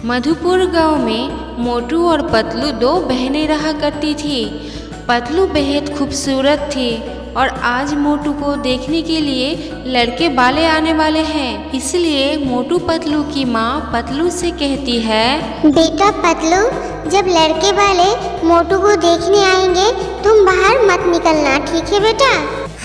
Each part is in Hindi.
मधुपुर गांव में मोटू और पतलू दो बहनें रहा करती थी। पतलू बेहद खूबसूरत थी और आज मोटू को देखने के लिए लड़के वाले आने वाले हैं। इसलिए मोटू पतलू की माँ पतलू से कहती है, बेटा पतलू, जब लड़के वाले मोटू को देखने आएंगे तुम बाहर मत निकलना, ठीक है बेटा?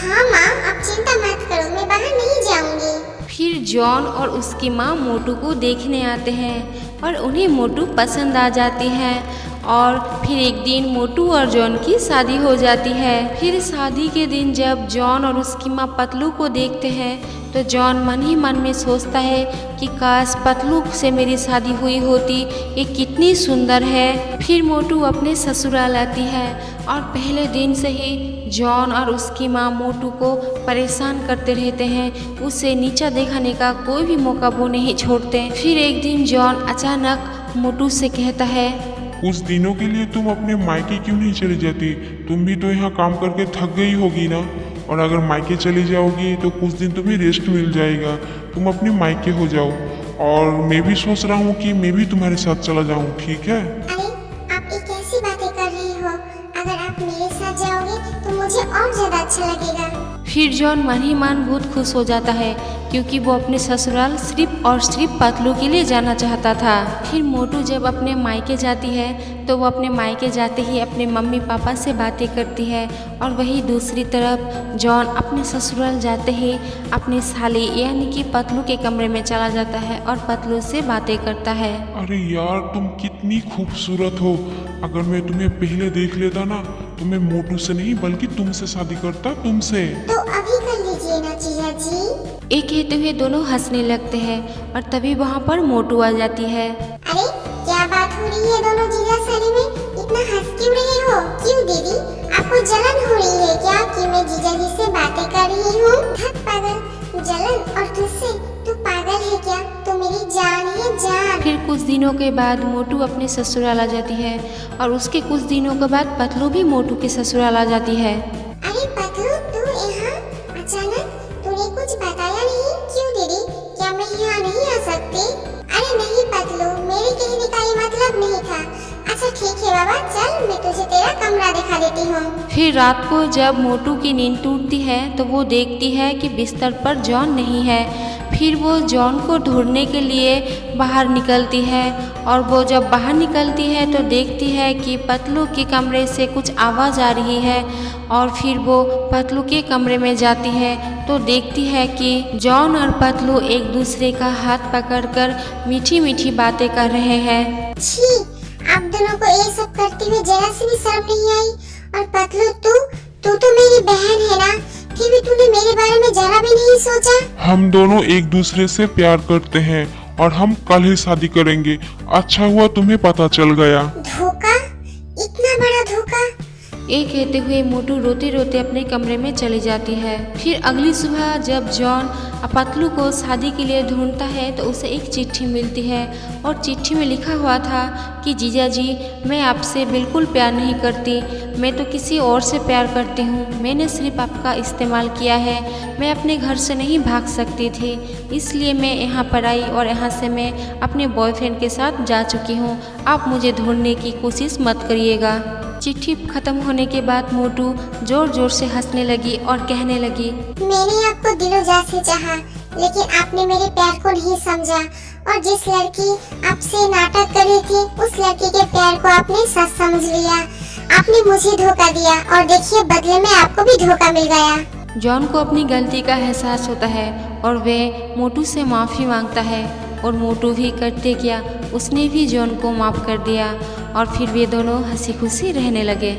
हाँ माँ, आप चिंता मत करो, मैं बाहर नहीं जाऊंगी। फिर जॉन और उसकी माँ मोटू को देखने आते हैं और उन्हें मोटू पसंद आ जाती है। और फिर एक दिन मोटू और जॉन की शादी हो जाती है। फिर शादी के दिन जब जॉन और उसकी माँ पतलू को देखते हैं तो जॉन मन ही मन में सोचता है कि काश पतलू से मेरी शादी हुई होती, ये कितनी सुंदर है। फिर मोटू अपने ससुराल आती है और पहले दिन से ही जॉन और उसकी माँ मोटू को परेशान करते रहते हैं। उसे नीचा दिखाने का कोई भी मौका वो नहीं छोड़ते। फिर एक दिन जॉन अचानक मोटू से कहता है, कुछ दिनों के लिए तुम अपने मायके क्यों नहीं चली जाती? तुम भी तो यहाँ काम करके थक गई होगी ना। और अगर मायके चली जाओगी तो कुछ दिन तुम्हें रेस्ट मिल जाएगा, तुम अपने मायके हो जाओ। और मैं भी सोच रहा हूँ कि मैं भी तुम्हारे साथ चला जाऊँ, ठीक है? अरे आप ये कैसी बातें कर रही हो? अगर आप मेरे साथ जाओगे तो मुझे और ज्यादा अच्छा लगेगा। फिर जॉन मन ही मन बहुत खुश हो जाता है क्योंकि वो अपने ससुराल सिर्फ और सिर्फ पतलू के लिए जाना चाहता था। फिर मोटू जब अपने मायके जाती है तो वो अपने मायके जाते ही अपने मम्मी पापा से बातें करती है और वही दूसरी तरफ जॉन अपने ससुराल जाते ही अपनी साली यानी कि पतलू के कमरे में चला जाता है और पतलू से बातें करता है। अरे यार, तुम कितनी खूबसूरत हो। अगर मैं तुम्हें पहले देख लेता ना तो मैं मोटू से नहीं बल्कि तुमसे शादी करता, तुमसे। तो अभी कर लीजिए ना जीजा जी। एक कहते हुए दोनों हंसने लगते हैं और तभी वहाँ पर मोटू आ जाती है। अरे क्या बात हो रही है दोनों जीजा साली में? इतना हंस क्यों रहे हो? क्यों दीदी, आपको जलन हो रही है क्या कि मैं जीजा जी से बातें कर रही हूँ? थक पागल, जलन और तुझसे तू पागल है क्या? तो मेरी जान है जान। फिर कुछ दिनों के बाद मोटू अपने ससुराल आ जाती है और उसके कुछ दिनों के बाद पतलू भी मोटू के ससुराल आ जाती है। अरे पतलू, तू यहाँ अचानक, तूने कुछ बताया नहीं? क्यों दीदी, क्या मैं यहाँ नहीं आ सकती? अरे नहीं पतलू, मेरे कहने का ये मतलब नहीं था। अच्छा ठीक है बाबा, चल मैं तुझे तेरा कमरा दिखा देती हूँ। फिर रात को जब मोटू की नींद टूटती है तो वो देखती है कि बिस्तर पर जॉन नहीं है। फिर वो जॉन को ढूंढने के लिए बाहर निकलती है और वो जब बाहर निकलती है तो देखती है कि पतलू के कमरे से कुछ आवाज़ आ रही है। और फिर वो पतलू के कमरे में जाती है तो देखती है कि जॉन और पतलू एक दूसरे का हाथ पकड़कर मीठी मीठी बातें कर रहे हैं। छी, आप दोनों को ये सब करते हुए जरा सी भी शर्म नहीं आई? और पतलू, तू तो मेरी बहन है ना, फिर भी तूने मेरे बारे में जरा भी नहीं सोचा? हम दोनों एक दूसरे से प्यार करते हैं और हम कल ही शादी करेंगे। अच्छा हुआ तुम्हें पता चल गया। धोखा? इतना बड़ा धोखा? ये कहते हुए मोटू रोते रोते अपने कमरे में चली जाती है। फिर अगली सुबह जब जॉन पतलू को शादी के लिए ढूंढता है तो उसे एक चिट्ठी मिलती है और चिट्ठी में लिखा हुआ था कि जीजा जी, मैं आपसे बिल्कुल प्यार नहीं करती, मैं तो किसी और से प्यार करती हूँ। मैंने सिर्फ आपका इस्तेमाल किया है, मैं अपने घर से नहीं भाग सकती थी, इसलिए मैं यहाँ पर आई और यहाँ से मैं अपने बॉयफ्रेंड के साथ जा चुकी हूँ। आप मुझे ढूंढने की कोशिश मत करिएगा। चिट्ठी खत्म होने के बाद मोटू जोर जोर से हंसने लगी और कहने लगी, मैंने आपको दिलो जान से चाहा, लेकिन आपने मेरे प्यार को नहीं समझा और जिस लड़की आपसे नाटक कर रही थी उस लड़की के प्यार को आपने सच समझ लिया। आपने मुझे धोखा दिया और देखिए बदले में आपको भी धोखा मिल गया। जॉन को अपनी गलती का एहसास होता है और वह मोटू से माफ़ी मांगता है और मोटू भी करते क्या, उसने भी जॉन को माफ़ कर दिया और फिर वे दोनों हंसी खुशी रहने लगे।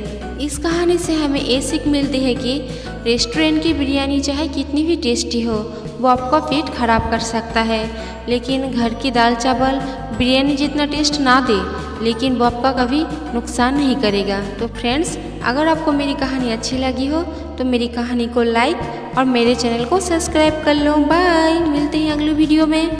इस कहानी से हमें ये सीख मिलती है कि रेस्टोरेंट की बिरयानी चाहे कितनी भी टेस्टी हो वो आपका पेट खराब कर सकता है, लेकिन घर की दाल चावल बिरयानी जितना टेस्ट ना दे लेकिन वो आपका कभी नुकसान नहीं करेगा। तो फ्रेंड्स, अगर आपको मेरी कहानी अच्छी लगी हो तो मेरी कहानी को लाइक और मेरे चैनल को सब्सक्राइब कर लो। बाय, मिलते हैं अगली वीडियो में।